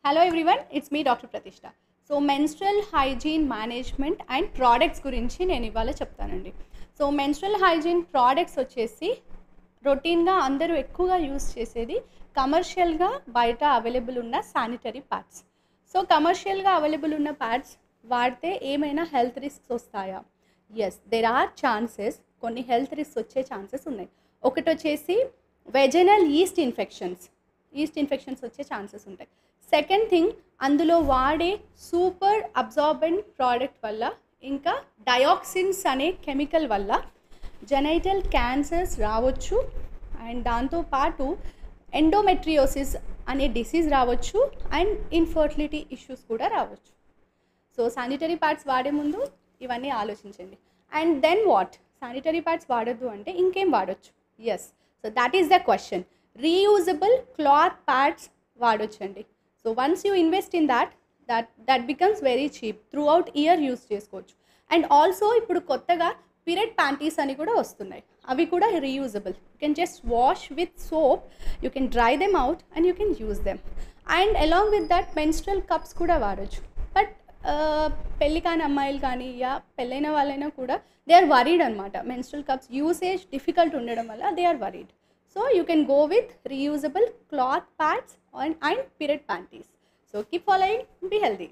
Hello everyone, it's me Dr. Pratishtha. So menstrual hygiene management and products గురించి నేను ఇవాళ చెప్తానండి. సో మెన్స్ట్రల్ హైజీన్ ప్రోడక్ట్స్ వచ్చేసి రొటీన్గా అందరూ ఎక్కువగా యూస్ చేసేది కమర్షియల్గా బయట అవైలబుల్ ఉన్న శానిటరీ ప్యాడ్స్. సో కమర్షియల్గా అవైలబుల్ ఉన్న ప్యాడ్స్ వాడితే ఏమైనా హెల్త్ రిస్క్స్ వస్తాయా? Yes, there are chances. కొన్ని హెల్త్ రిస్క్స్ వచ్చే ఛాన్సెస్ ఉన్నాయి. ఒకటి వచ్చేసి వెజనల్ ఈస్ట్ ఇన్ఫెక్షన్స్ వచ్చే ఛాన్సెస్ ఉంటాయి. సెకండ్ థింగ్, అందులో వాడే సూపర్ అబ్జార్బెంట్ ప్రోడక్ట్ వల్ల ఇంకా డయాక్సిన్స్ అనే కెమికల్ వల్ల జెనైటల్ క్యాన్సర్స్ రావచ్చు. అండ్ దాంతోపాటు ఎండోమెట్రియోసిస్ అనే డిసీజ్ రావచ్చు అండ్ ఇన్ఫర్టిలిటీ ఇష్యూస్ కూడా రావచ్చు. సో శానిటరీ ప్యాడ్స్ వాడే ముందు ఇవన్నీ ఆలోచించండి. And then what? Sanitary pads వాడద్దు అంటే ఇంకేం వాడచ్చు? Yes, so that is the question. Reusable cloth pads వాడొచ్చండి. So once you invest in that becomes very cheap. Throughout year use చేసుకోవచ్చు. అండ్ ఆల్సో ఇప్పుడు కొత్తగా పీరియడ్ ప్యాంటీస్ అని కూడా వస్తున్నాయి. అవి కూడా reusable. You can just wash with soap, you can dry them out and you can use them. And along with that menstrual cups కూడా వాడచ్చు. బట్ పెళ్ళి కాని అమ్మాయిలు కానీ పెళ్ళైన వాళ్ళైనా కూడా దే ఆర్ వరీడ్ అనమాట. మెన్స్ట్రల్ కప్స్ యూసేజ్ డిఫికల్ట్ ఉండడం వల్ల they are worried. So you can go with reusable cloth pads and period panties. So keep following, be healthy.